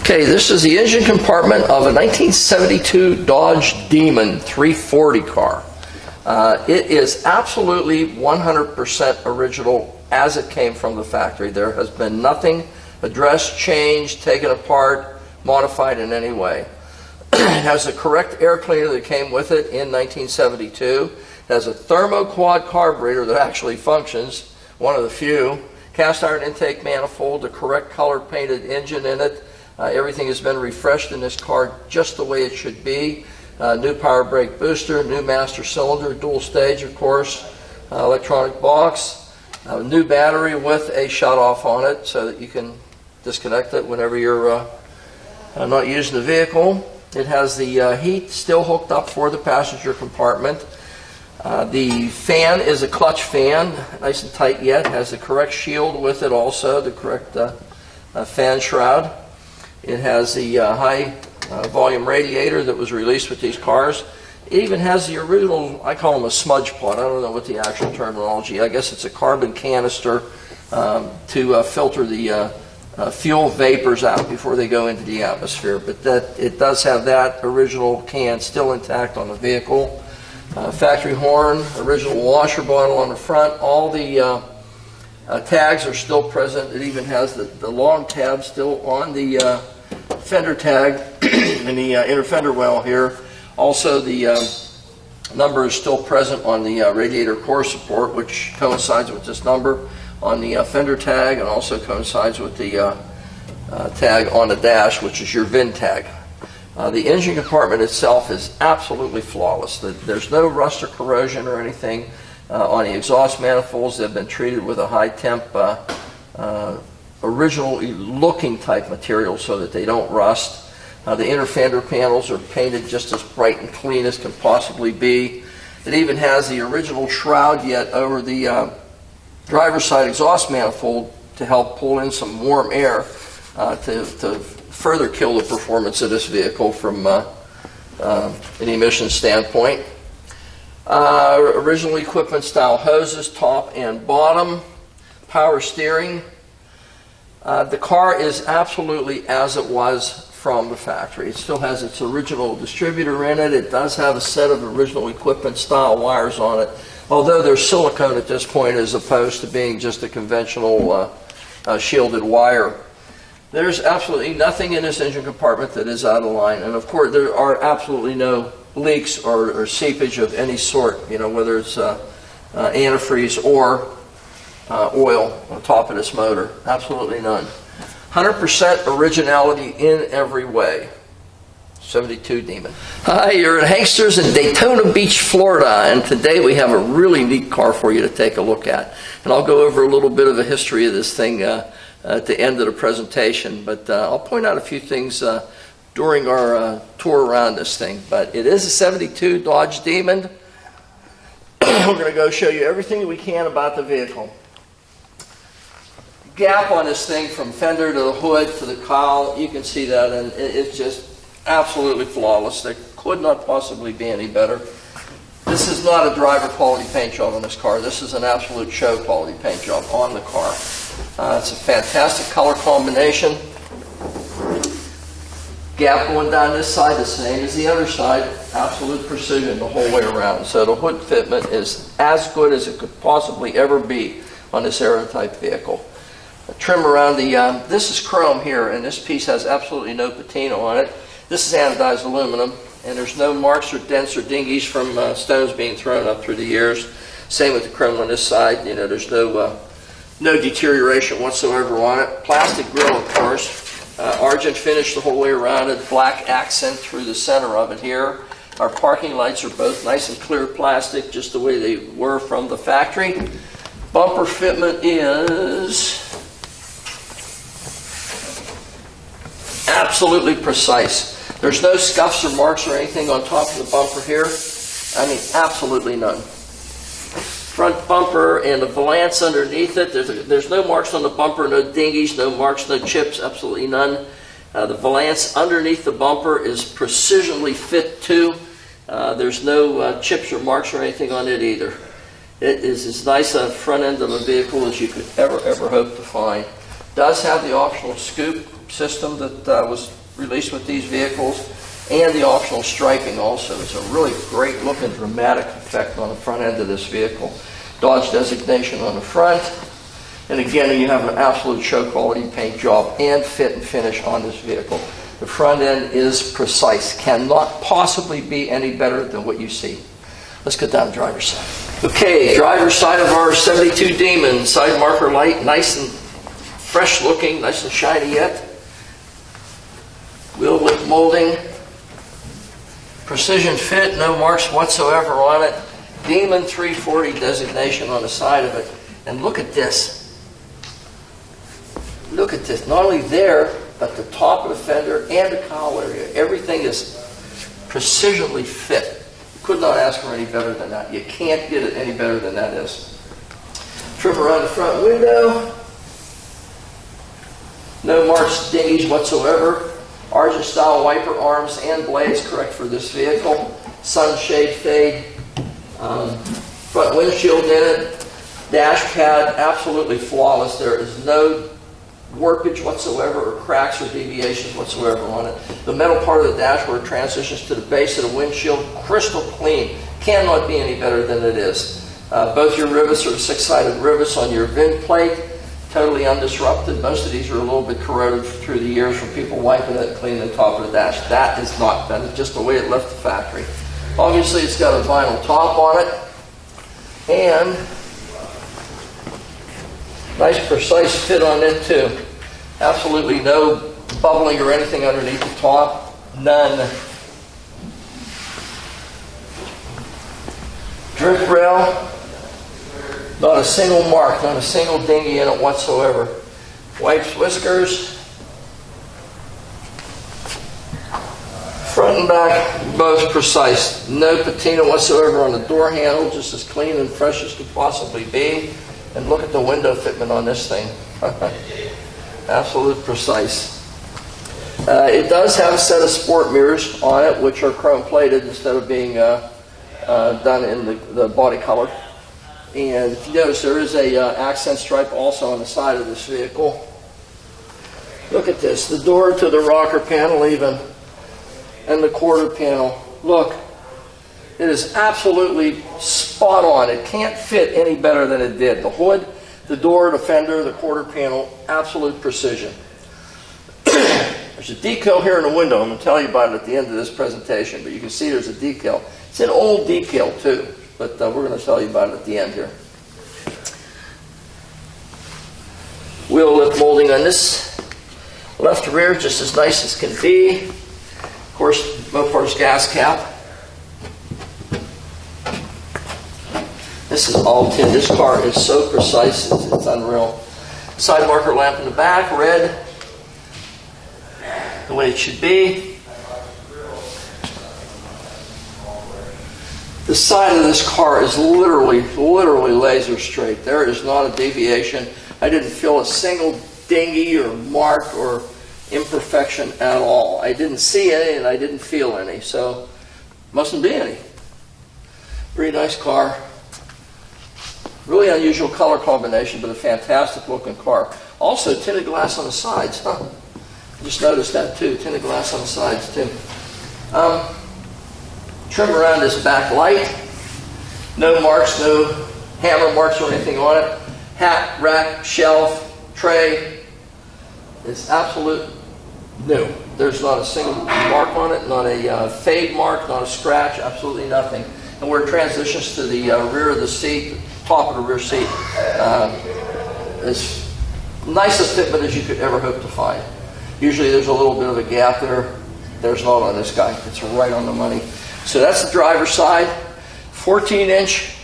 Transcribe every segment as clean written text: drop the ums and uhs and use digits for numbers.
Okay, this is the engine compartment of a 1972 Dodge Demon 340 car. It is absolutely 100% original as it came from the factory. There has been nothing addressed, changed, taken apart, modified in any way. It has the correct air cleaner that came with it in 1972. It has a thermoquad carburetor that actually functions, one of the few. Cast iron intake manifold, the correct color painted engine in it. Everything has been refreshed in this car just the way it should be. New power brake booster, new master cylinder, dual stage of course, electronic box, new battery with a shut-off on it so that you can disconnect it whenever you're not using the vehicle. It has the heat still hooked up for the passenger compartment. The fan is a clutch fan, nice and tight yet. Has the correct shield with it also, the correct fan shroud. It has the high volume radiator that was released with these cars. It even has the original, I call them a smudge pot. I don't know what the actual terminology. I guess it's a carbon canister to filter the fuel vapors out before they go into the atmosphere. But it does have that original can still intact on the vehicle. Factory horn, original washer bottle on the front. All the tags are still present. It even has the long tab still on the fender tag and the inner fender well here. Also, the number is still present on the radiator core support, which coincides with this number on the fender tag, and also coincides with the tag on the dash, which is your VIN tag. The engine compartment itself is absolutely flawless. There's no rust or corrosion or anything on the exhaust manifolds. They've been treated with a high temp original looking type material so that they don't rust. The inner fender panels are painted just as bright and clean as can possibly be. It even has the original shroud yet over the driver's side exhaust manifold to help pull in some warm air to further kill the performance of this vehicle from an emission standpoint. Original equipment style hoses, top and bottom, power steering. The car is absolutely as it was from the factory. It still has its original distributor in it. It does have a set of original equipment style wires on it, although they're silicone at this point as opposed to being just a conventional shielded wire. There's absolutely nothing in this engine compartment that is out of line, and of course there are absolutely no leaks or seepage of any sort, whether it's antifreeze or oil on top of this motor. Absolutely none. 100% originality in every way. 72 Demon. Hi, you're at Hanksters in Daytona Beach, Florida, and today we have a really neat car for you to take a look at. And I'll go over a little bit of a history of this thing at the end of the presentation, but I'll point out a few things during our tour around this thing. But it is a 72 Dodge Demon. We're going to go show you everything we can about the vehicle. Gap on this thing from fender to the hood to the cowl, you can see that, and it's just absolutely flawless. There could not possibly be any better. This is not a driver quality paint job on this car. This is an absolute show quality paint job on the car. It's a fantastic color combination. Gap going down this side the same as the other side. Absolute precision the whole way around. So the hood fitment is as good as it could possibly ever be on this Aero type vehicle. Trim around the, this is chrome here, and this piece has absolutely no patina on it. This is anodized aluminum, and there's no marks or dents or dingies from stones being thrown up through the years. Same with the chrome on this side. There's no deterioration whatsoever on it. Plastic grille, of course. Argent finish the whole way around it. Black accent through the center of it here. Our parking lights are both nice and clear plastic, just the way they were from the factory. Bumper fitment is absolutely precise. There's no scuffs or marks or anything on top of the bumper here. I mean, absolutely none. Front bumper and the valance underneath it. There's no marks on the bumper, no dingies, no marks, no chips, absolutely none. The valance underneath the bumper is precisionally fit too. There's no chips or marks or anything on it either. It is as nice a front end of a vehicle as you could ever hope to find. Does have the optional scoop system that was released with these vehicles, and the optional striping also. It's a really great looking dramatic effect on the front end of this vehicle. Dodge designation on the front. And again, you have an absolute show quality paint job and fit and finish on this vehicle. The front end is precise. Cannot possibly be any better than what you see. Let's get down to driver's side. Okay, driver's side of our 72 Demon. Side marker light, nice and fresh looking, nice and shiny yet. Wheel lip molding. Precision fit, no marks whatsoever on it. Demon 340 designation on the side of it. And look at this. Look at this. Not only there, but the top of the fender and the cowl area. Everything is precisionally fit. You could not ask for any better than that. You can't get it any better than that is. Trim around the front window. No marks, dinghies whatsoever. Argent style wiper arms and blades, correct for this vehicle. Sunshade fade. Front windshield in it. Dash pad, absolutely flawless. There is no warpage whatsoever or cracks or deviations whatsoever on it. The metal part of the dashboard transitions to the base of the windshield, crystal clean. Cannot be any better than it is. Both your rivets are 6-sided rivets on your VIN plate, totally undisrupted. Most of these are a little bit corroded through the years from people wiping it and cleaning the top of the dash. That is not, that is just the way it left the factory. Obviously it's got a vinyl top on it, and nice precise fit on it too. Absolutely no bubbling or anything underneath the top. None. Drip rail. Not a single mark, not a single dinghy in it whatsoever. Wipes, whiskers. Front and back, both precise. No patina whatsoever on the door handle, just as clean and fresh as could possibly be. And look at the window fitment on this thing. Absolute precise. It does have a set of sport mirrors on it, which are chrome plated instead of being done in the body color. And if you notice, there is a accent stripe also on the side of this vehicle. Look at this, the door to the rocker panel even, and the quarter panel. Look, it is absolutely spot on. It can't fit any better than it did. The hood, the door, the fender, the quarter panel, absolute precision. There's a decal here in the window. I'm going to tell you about it at the end of this presentation, but you can see there's a decal. It's an old decal too, but we're going to tell you about it at the end here. Wheel lip molding on this left rear, just as nice as can be. Of course, Mopar's gas cap. This is all tin. This car is so precise, it's unreal. Side marker lamp in the back, red, the way it should be. The side of this car is literally laser straight. There is not a deviation. I didn't feel a single dinghy or mark or imperfection at all. I didn't see any and I didn't feel any, so mustn't be any. Pretty nice car. Really unusual color combination, but a fantastic looking car. Also tinted glass on the sides, huh? Just noticed that too, tinted glass on the sides too. Trim around this back light. No marks, no hammer marks or anything on it. Hat, rack, shelf, tray. It's absolute new. There's not a single mark on it, not a fade mark, not a scratch, absolutely nothing. And where it transitions to the rear of the seat, top of the rear seat, as nice a fitment as you could ever hope to find. Usually there's a little bit of a gap there. There's not on this guy. It's right on the money. So that's the driver's side. 14-inch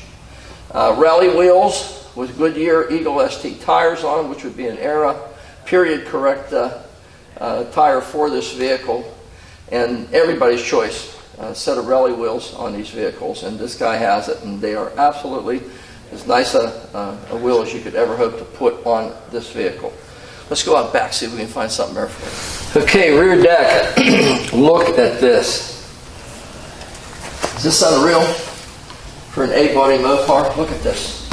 rally wheels with Goodyear Eagle ST tires on them, which would be an era period correct tire for this vehicle. And everybody's choice set of rally wheels on these vehicles, and this guy has it, and they are absolutely as nice a wheel as you could ever hope to put on this vehicle. Let's go out back, see if we can find something there for you. Okay, rear deck. Look at this. Is this unreal for an 8-body Mopar? Look at this.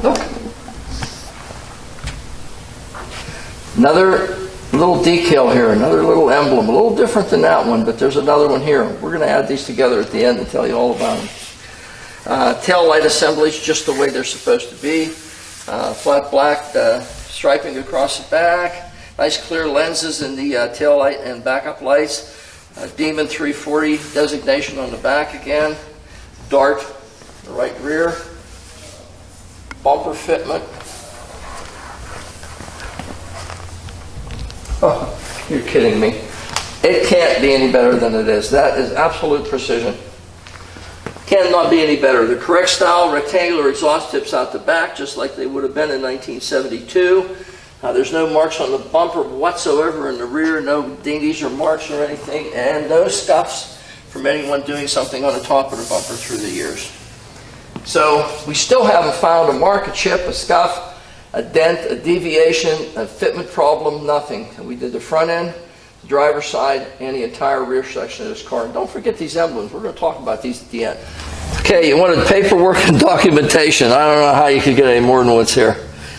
Look. Another little decal here, another little emblem, a little different than that one, but there's another one here. We're going to add these together at the end and tell you all about them. Tail light assemblies just the way they're supposed to be. Flat black striping across the back. Nice clear lenses in the tail light and backup lights. Demon 340 designation on the back again. Dart, the right rear. Bumper fitment. Oh, you're kidding me. It can't be any better than it is. That is absolute precision. Cannot be any better. The correct style rectangular exhaust tips out the back, just like they would have been in 1972. There's no marks on the bumper whatsoever in the rear, no dingies or marks or anything, and no scuffs from anyone doing something on the top of the bumper through the years. So we still haven't found a mark, a chip, a scuff, a dent, a deviation, a fitment problem, nothing. And we did the front end, the driver's side, and the entire rear section of this car. And don't forget these emblems. We're going to talk about these at the end. Okay, you wanted paperwork and documentation. I don't know how you could get any more than what's here.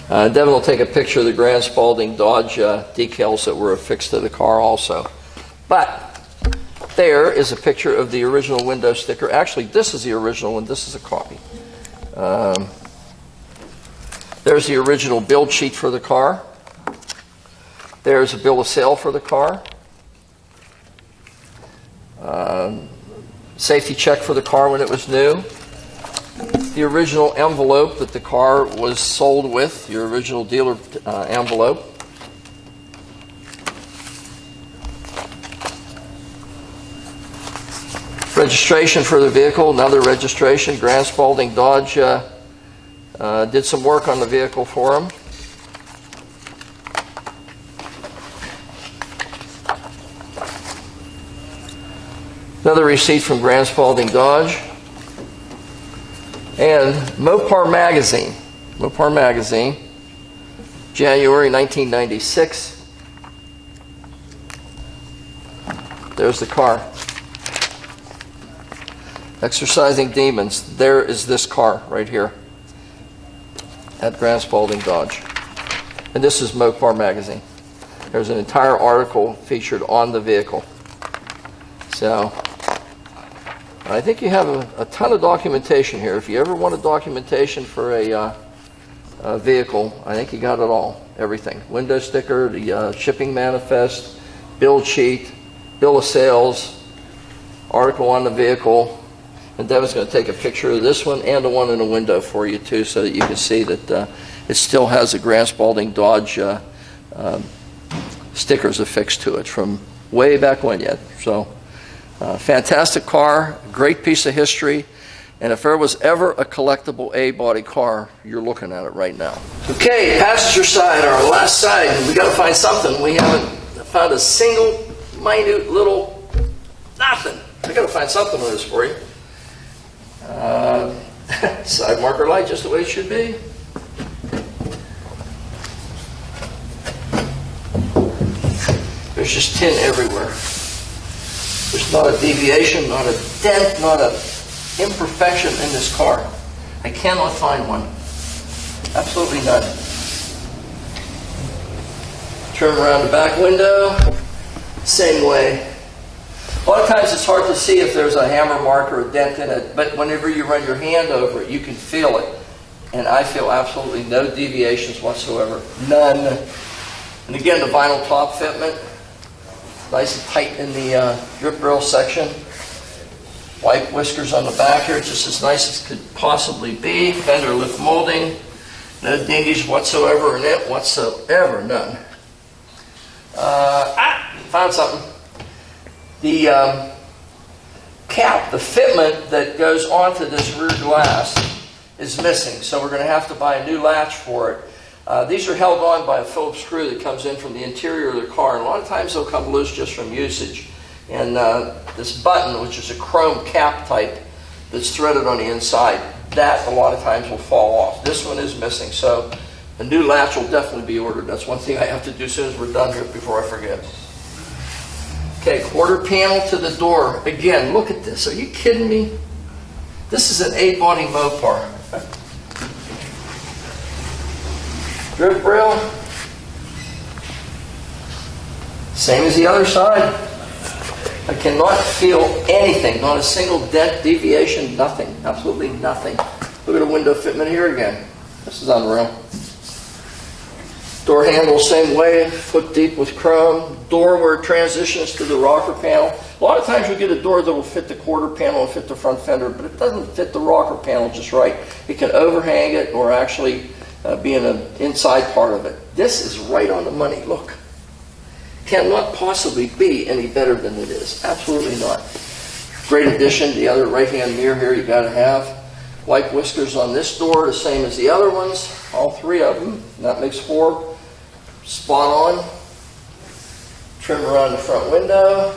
Devin will take a picture of the Grand Spaulding Dodge decals that were affixed to the car also. But there is a picture of the original window sticker. Actually, this is the original one. This is a copy. There's the original build sheet for the car. There's a bill of sale for the car. Safety check for the car when it was new. The original envelope that the car was sold with, your original dealer envelope. Registration for the vehicle, another registration. Grand Spaulding Dodge did some work on the vehicle for him. Another receipt from Grand Spaulding Dodge. And Mopar Magazine. Mopar Magazine, January 1996. There's the car. Exercising Demons. There is this car right here at Grand Spaulding Dodge. And this is Mopar Magazine. There's an entire article featured on the vehicle. So I think you have a ton of documentation here. If you ever want a documentation for a vehicle, I think you got it all. Everything. Window sticker, the shipping manifest, build sheet, bill of sales, article on the vehicle. And Devin's going to take a picture of this one and the one in the window for you too, so that you can see that it still has a Grand Spaulding Dodge stickers affixed to it from way back when yet. So fantastic car, great piece of history, and if there was ever a collectible A-body car, you're looking at it right now. Okay, passenger side, our last side, we got to find something. We haven't found a single minute little nothing. I got to find something with this for you. Side marker light, just the way it should be. There's just tin everywhere. There's not a deviation, not a dent, not an imperfection in this car. I cannot find one. Absolutely none. Turn around the back window, same way. A lot of times it's hard to see if there's a hammer mark or a dent in it, but whenever you run your hand over it, you can feel it. And I feel absolutely no deviations whatsoever. None. And again, the vinyl top fitment. Nice and tight in the drip rail section. White whiskers on the back here, just as nice as could possibly be. Fender lip molding. No dingies whatsoever in it, whatsoever, none. Found something. The cap, the fitment that goes onto this rear glass is missing, so we're going to have to buy a new latch for it. These are held on by a Phillips screw that comes in from the interior of the car, and a lot of times they'll come loose just from usage. And this button, which is a chrome cap type that's threaded on the inside, that a lot of times will fall off. This one is missing, so a new latch will definitely be ordered. That's one thing I have to do as soon as we're done here before I forget. Okay, quarter panel to the door. Again, look at this. Are you kidding me? This is an 8-body Mopar. Drip rail. Same as the other side. I cannot feel anything, not a single dent, deviation, nothing, absolutely nothing. Look at the window fitment here again. This is unreal. Door handle, same way, foot deep with chrome. Door where it transitions to the rocker panel. A lot of times you get a door that will fit the quarter panel and fit the front fender, but it doesn't fit the rocker panel just right. It can overhang it or actually be in an inside part of it. This is right on the money, look. Cannot possibly be any better than it is. Absolutely not. Great addition. The other right-hand mirror here you got to have. White whiskers on this door, the same as the other ones. All three of them. That makes 4. Spot on. Trim around the front window.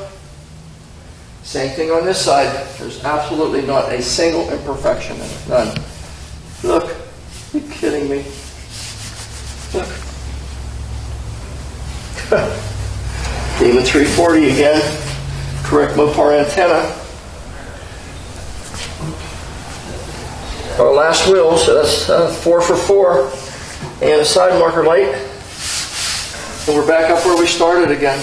Same thing on this side. There's absolutely not a single imperfection in it. None. Look. Are you kidding me? Look. Demon 340 again. Correct Mopar antenna. Our last wheel, so that's 4 for 4. And a side marker light. And we're back up where we started again.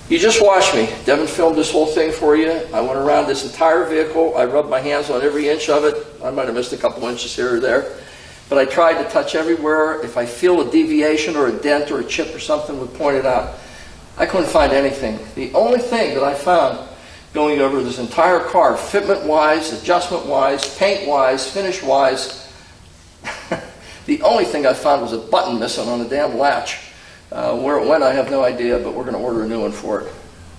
You just watched me. Devin filmed this whole thing for you. I went around this entire vehicle. I rubbed my hands on every inch of it. I might have missed a couple inches here or there. But I tried to touch everywhere. If I feel a deviation or a dent or a chip or something, would point it out. I couldn't find anything. The only thing that I found going over this entire car, fitment-wise, adjustment-wise, paint-wise, finish-wise, the only thing I found was a button missing on the damn latch. Where it went, I have no idea, but we're going to order a new one for it.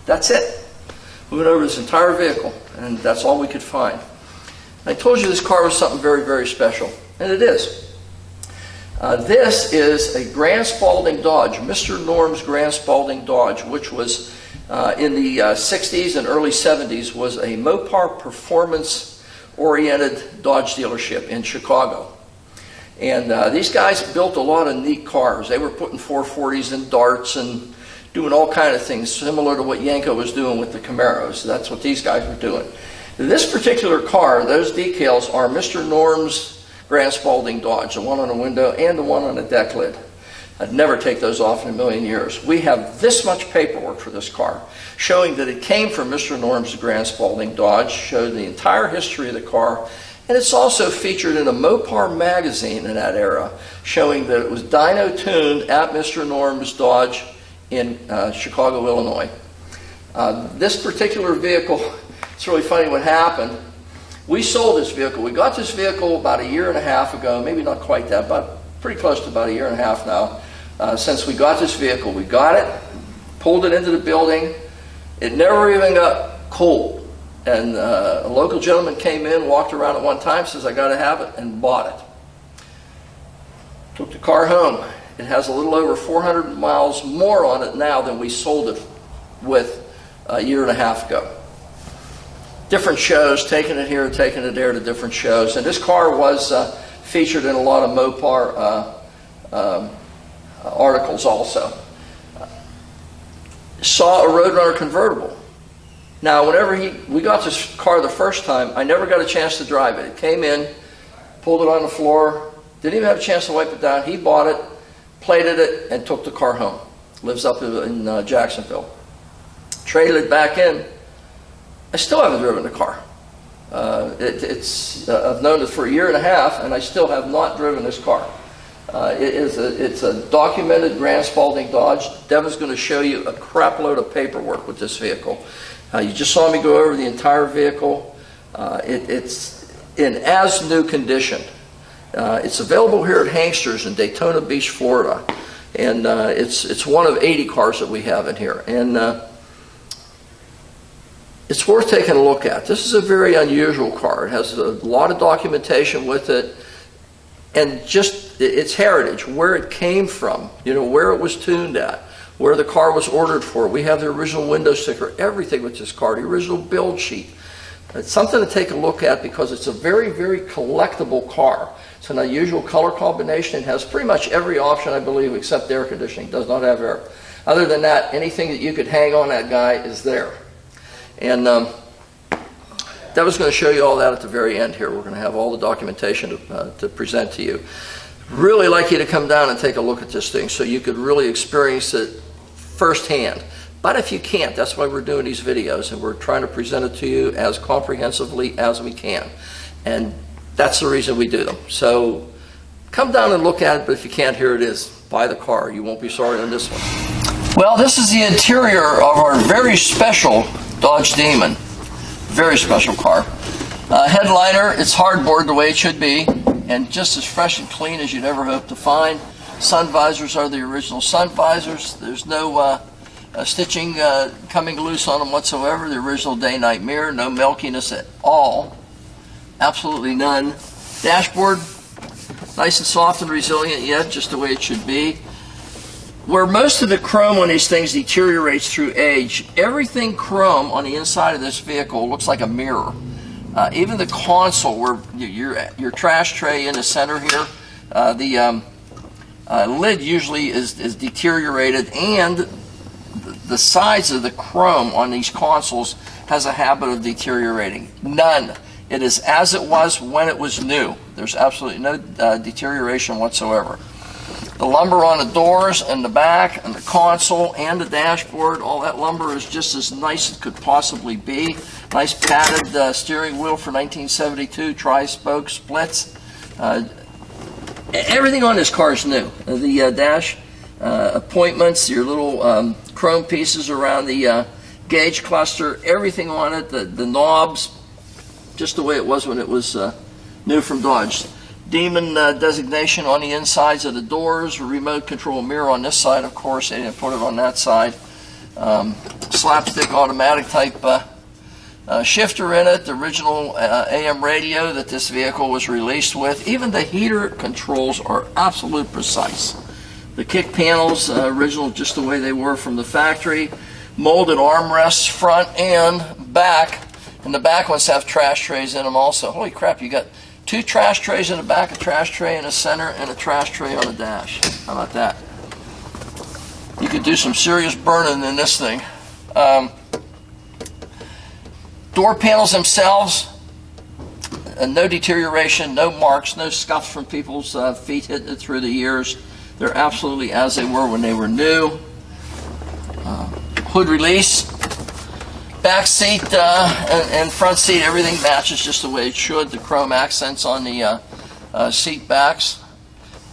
That's it. We went over this entire vehicle, and that's all we could find. I told you this car was something very, very special, and it is. This is a Grand Spaulding Dodge, Mr. Norm's Grand Spaulding Dodge, which was in the 60s and early 70s, was a Mopar performance-oriented Dodge dealership in Chicago. And these guys built a lot of neat cars. They were putting 440s in darts and doing all kind of things similar to what Yanko was doing with the Camaros. That's what these guys were doing. This particular car, those decals are Mr. Norm's Grand Spaulding Dodge, the one on the window and the one on the deck lid. I'd never take those off in a million years. We have this much paperwork for this car, showing that it came from Mr. Norm's Grand Spaulding Dodge, showed the entire history of the car, and it's also featured in a Mopar magazine in that era, showing that it was dyno tuned at Mr. Norm's Dodge in Chicago, Illinois. This particular vehicle, it's really funny what happened. We sold this vehicle. We got this vehicle about 1.5 years ago, maybe not quite that, but pretty close to about 1.5 years now. Since we got this vehicle, we got it, pulled it into the building. It never even got cold. And a local gentleman came in, walked around at one time, says, I got to have it, and bought it. Took the car home. It has a little over 400 miles more on it now than we sold it with 1.5 years ago. Different shows, taking it here, taking it there to different shows. And this car was featured in a lot of Mopar articles also. Saw a Roadrunner convertible. Now, whenever we got this car the first time, I never got a chance to drive it. It came in, pulled it on the floor, didn't even have a chance to wipe it down. He bought it, plated it, and took the car home. Lives up in Jacksonville. Traded it back in. I still haven't driven the car. I've known it for 1.5 years, and I still have not driven this car. It's a documented Grand Spaulding Dodge. Devin's going to show you a crap load of paperwork with this vehicle. You just saw me go over the entire vehicle. It's in as new condition. It's available here at Hanksters in Daytona Beach, Florida, and it's one of 80 cars that we have in here. And it's worth taking a look at. This is a very unusual car. It has a lot of documentation with it, and just its heritage, where it came from, where it was tuned at, where the car was ordered for. We have the original window sticker, everything with this car, the original build sheet. It's something to take a look at because it's a very, very collectible car. It's an unusual color combination. It has pretty much every option, I believe, except air conditioning. It does not have air. Other than that, anything that you could hang on that guy is there. And that was going to show you all that at the very end here. We're going to have all the documentation to present to you. Really like you to come down and take a look at this thing so you could really experience it firsthand. But if you can't, that's why we're doing these videos, and we're trying to present it to you as comprehensively as we can. And that's the reason we do them. So come down and look at it, but if you can't, here it is. Buy the car. You won't be sorry on this one. Well, this is the interior of our very special Dodge Demon. Very special car. Headliner, it's hardboard the way it should be, and just as fresh and clean as you'd ever hope to find. Sun visors are the original sun visors. There's no stitching coming loose on them whatsoever. The original day-night mirror, no milkiness at all. Absolutely none. Dashboard, nice and soft and resilient yet, just the way it should be. Where most of the chrome on these things deteriorates through age, everything chrome on the inside of this vehicle looks like a mirror. Even the console, where your trash tray in the center here, the lid usually is deteriorated, and the sides of the chrome on these consoles has a habit of deteriorating. None. It is as it was when it was new. There's absolutely no deterioration whatsoever. The lumber on the doors and the back and the console and the dashboard, all that lumber is just as nice as it could possibly be. Nice padded steering wheel for 1972, tri-spoke splits. Everything on this car is new. The dash appointments, your little chrome pieces around the gauge cluster, everything on it, the knobs, just the way it was when it was new from Dodge. Demon designation on the insides of the doors, remote control mirror on this side, of course. They didn't put it on that side. Slapstick automatic type shifter in it, the original AM radio that this vehicle was released with. Even the heater controls are absolute precise. The kick panels, original just the way they were from the factory. Molded armrests front and back. And the back ones have trash trays in them also. Holy crap, you got 2 trash trays in the back, a trash tray in the center, and a trash tray on the dash. How about that? You could do some serious burning in this thing. Door panels themselves, no deterioration, no marks, no scuffs from people's feet hitting it through the years. They're absolutely as they were when they were new. Hood release. Back seat and front seat, everything matches just the way it should. The chrome accents on the seat backs.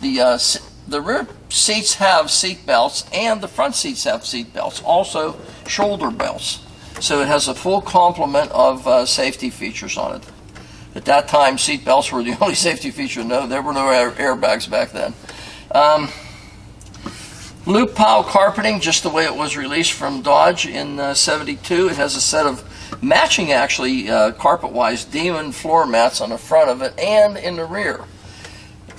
The rear seats have seat belts, and the front seats have seat belts. Also, shoulder belts. So it has a full complement of safety features on it. At that time, seat belts were the only safety feature. No, there were no airbags back then. Loop pile carpeting, just the way it was released from Dodge in '72. It has a set of matching, actually, carpet-wise Demon floor mats on the front of it and in the rear.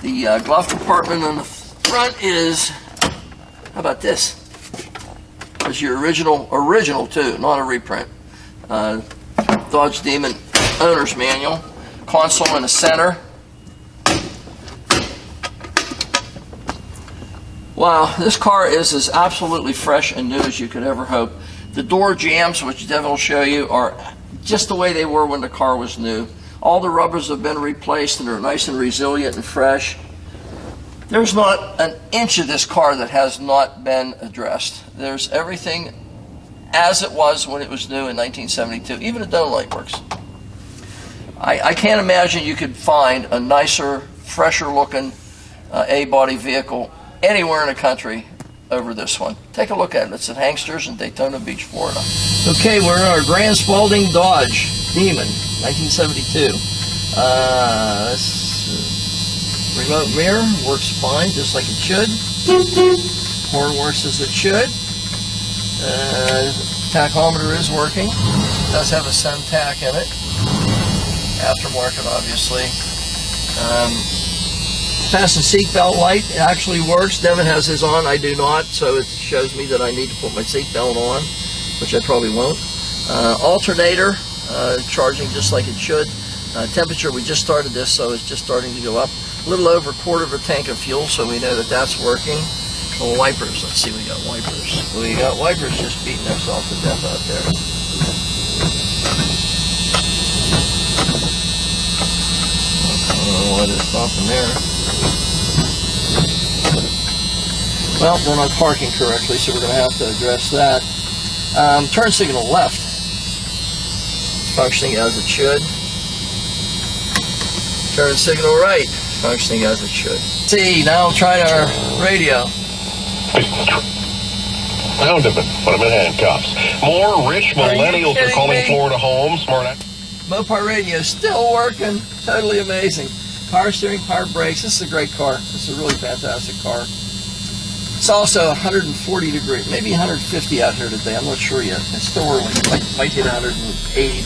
The glove compartment on the front is, how about this? It's your original too, not a reprint. Dodge Demon owner's manual. Console in the center. Wow, this car is as absolutely fresh and new as you could ever hope. The door jambs, which Devin will show you, are just the way they were when the car was new. All the rubbers have been replaced and they're nice and resilient and fresh. There's not an inch of this car that has not been addressed. There's everything as it was when it was new in 1972. Even the dome light works. I can't imagine you could find a nicer, fresher looking A-body vehicle anywhere in the country over this one. Take a look at it. It's at Hanksters in Daytona Beach, Florida. Okay, we're in our Grand Spaulding Dodge Demon, 1972. Remote mirror works fine, just like it should. Horn works as it should. Tachometer is working. It does have a sun tack in it. Aftermarket, obviously. Fasten seatbelt light actually works. Devin has his on, I do not, so it shows me that I need to put my seatbelt on, which I probably won't. Alternator, charging just like it should. Temperature, we just started this, so it's just starting to go up. A little over a quarter of a tank of fuel, so we know that that's working. Well, wipers, let's see, we got wipers. We got wipers just beating themselves to death out there. I don't know why they're stopping there. Well, they're not parking correctly, so we're going to have to address that. Turn signal left. Functioning as it should. Turn signal right. Functioning as it should. See, now try our radio. Found him. Put him in handcuffs. More rich millennials are calling Florida home. Smart. Mopar radio still working. Totally amazing. Power steering, power brakes. This is a great car. This is a really fantastic car. It's also 140 degrees, maybe 150 out here today. I'm not sure yet. It's still early. Might hit 180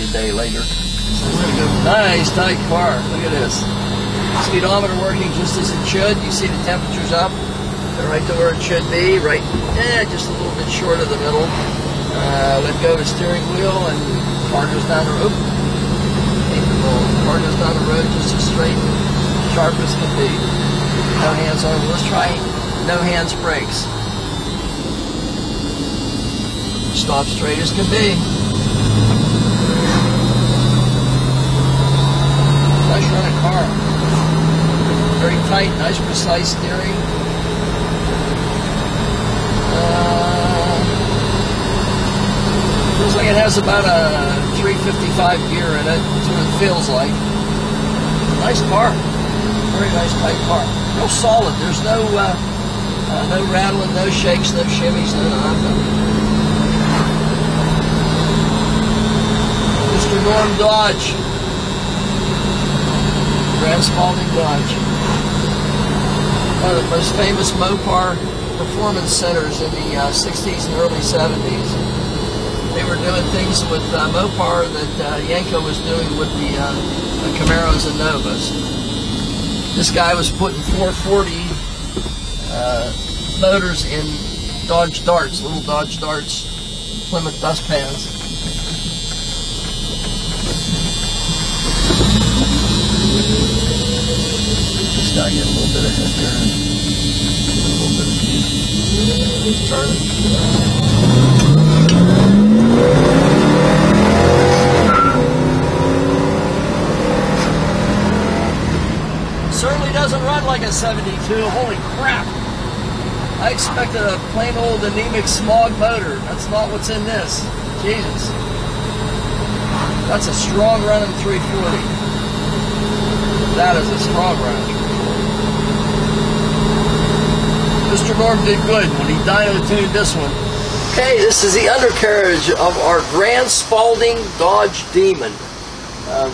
today later. So we're going to go. Nice, tight car. Look at this. Speedometer working just as it should. You see the temperature's up. They're right to where it should be. Right, just a little bit short of the middle. Let go of the steering wheel and car goes down the road. Car goes down the road just as straight and sharp as can be. No hands on. Let's try no hands brakes. Stop straight as can be. Nice running car. Very tight, nice precise steering. Feels like it has about a 355 gear in it. That's what it feels like. Nice car. Very nice tight car. Real solid. There's no rattling, no shakes, no shimmies, no nothing. Mr. Norm Dodge. Grand Spaulding Dodge. One of the most famous Mopar performance centers in the 60s and early 70s. They were doing things with Mopar that Yanko was doing with the Camaros and Novas. This guy was putting 440 motors in Dodge Darts, little Dodge Darts, Plymouth dustpans. Just gotta get a little bit ahead there. A little bit of turn. Certainly doesn't run like a 72. Holy crap! I expected a plain old anemic smog motor. That's not what's in this. Jesus. That's a strong running 340. That is a strong running 340. Mr. Norm did good when he dyno-tuned this one. Okay, this is the undercarriage of our Grand Spaulding Dodge Demon.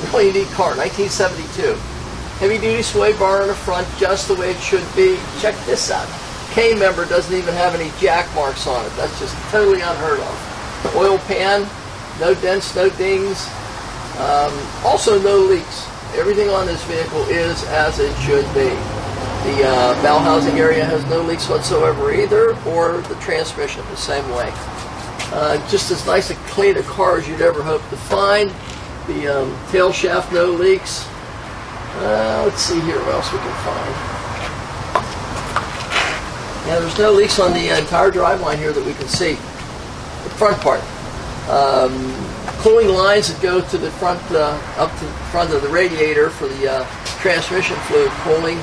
Really neat car, 1972. Heavy duty sway bar in the front, just the way it should be. Check this out. K member doesn't even have any jack marks on it. That's just totally unheard of. Oil pan, no dents, no dings. Also no leaks. Everything on this vehicle is as it should be. The bell housing area has no leaks whatsoever either, or the transmission the same way. Just as nice and clean a car as you'd ever hope to find. The tail shaft, no leaks. Let's see here what else we can find. Yeah, there's no leaks on the entire driveline here that we can see. The front part. Cooling lines that go to the front, up to the front of the radiator for the transmission fluid cooling.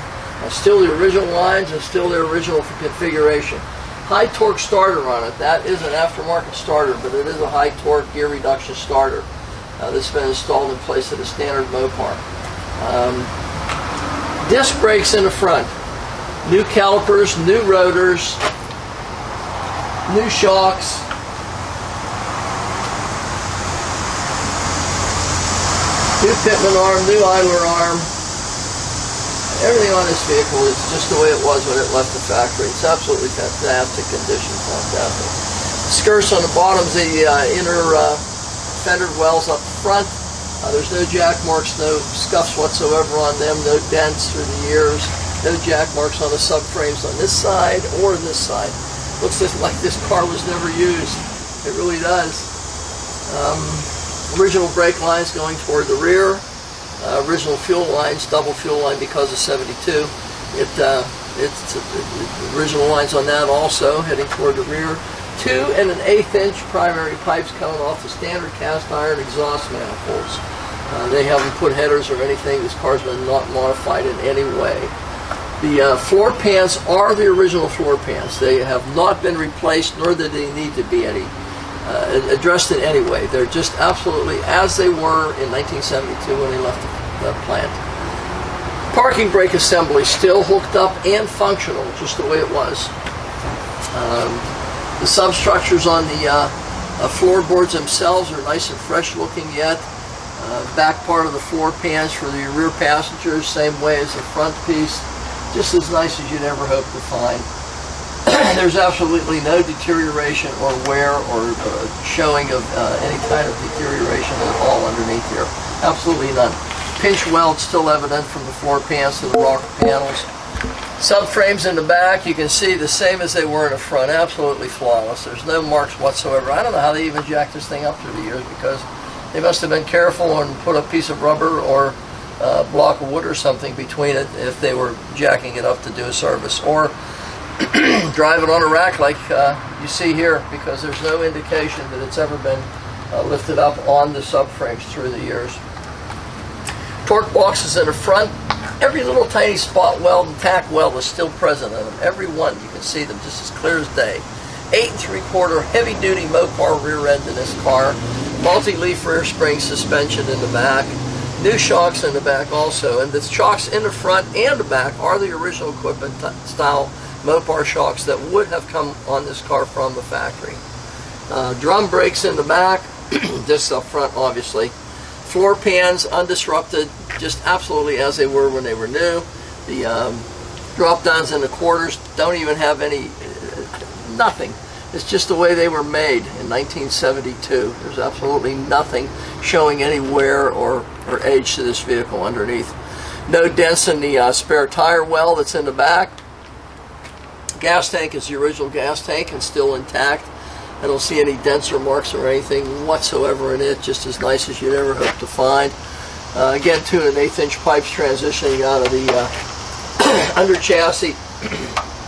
Still the original lines and still their original configuration. High torque starter on it. That is an aftermarket starter, but it is a high torque gear reduction starter. This has been installed in place of the standard Mopar. Disc brakes in the front. New calipers, new rotors, new shocks. New pitman arm, new idler arm. Everything on this vehicle is just the way it was when it left the factory. It's absolutely fantastic condition, fantastic. Skirts on the bottoms, the inner fender wells up front. There's no jack marks, no scuffs whatsoever on them, no dents through the years, no jack marks on the subframes on this side or this side. Looks like this car was never used. It really does. Original brake lines going toward the rear. Original fuel lines, double fuel line because of 72. It's original lines on that also, heading toward the rear. 2 1/8 inch primary pipes coming off the standard cast iron exhaust manifolds. They haven't put headers or anything. This car's been not modified in any way. The floor pans are the original floor pans. They have not been replaced, nor do they need to be addressed in any way. They're just absolutely as they were in 1972 when they left the plant. Parking brake assembly still hooked up and functional, just the way it was. The substructures on the floorboards themselves are nice and fresh looking yet. Back part of the floor pans for the rear passengers, same way as the front piece. Just as nice as you'd ever hope to find. There's absolutely no deterioration or wear or showing of any kind of deterioration at all underneath here. Absolutely none. Pinch weld still evident from the floor pans to the rocker panels. Subframes in the back, you can see the same as they were in the front. Absolutely flawless. There's no marks whatsoever. I don't know how they even jacked this thing up through the years, because they must have been careful and put a piece of rubber or block of wood or something between it if they were jacking it up to do a service, or drive it on a rack like you see here, because there's no indication that it's ever been lifted up on the subframes through the years. Torque boxes in the front, every little tiny spot weld and tack weld is still present in them. Every one, you can see them just as clear as day. 8 3/4 heavy duty Mopar rear end in this car, multi-leaf rear spring suspension in the back. New shocks in the back also, and the shocks in the front and the back are the original equipment style Mopar shocks that would have come on this car from the factory. Drum brakes in the back, just up front obviously. Floor pans undisrupted, just absolutely as they were when they were new. The drop downs in the quarters don't even have any, nothing. It's just the way they were made in 1972. There's absolutely nothing showing any wear or age to this vehicle underneath. No dents in the spare tire well that's in the back. Gas tank is the original gas tank and still intact. I don't see any dents or marks or anything whatsoever in it, just as nice as you'd ever hope to find. Again, 2 1/8" pipes transitioning out of the under chassis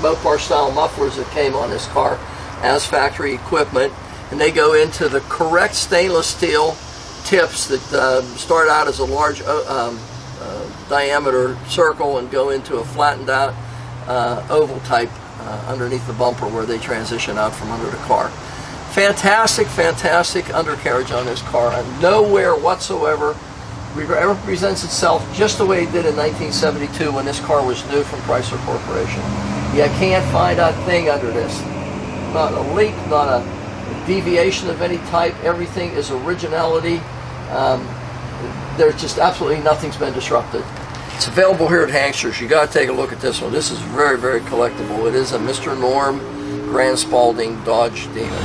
Mopar style mufflers that came on this car as factory equipment, and they go into the correct stainless steel tips that start out as a large diameter circle and go into a flattened out oval type underneath the bumper where they transition out from under the car. Fantastic, fantastic undercarriage on this car, and nowhere whatsoever represents itself just the way it did in 1972 when this car was new from Chrysler Corporation. You can't find a thing under this. Not a leak, not a deviation of any type. Everything is originality. There's just absolutely nothing's been disrupted. It's available here at Hankster's. You got to take a look at this one. This is very, very collectible. It is a Mr. Norm Grand Spaulding Dodge Demon.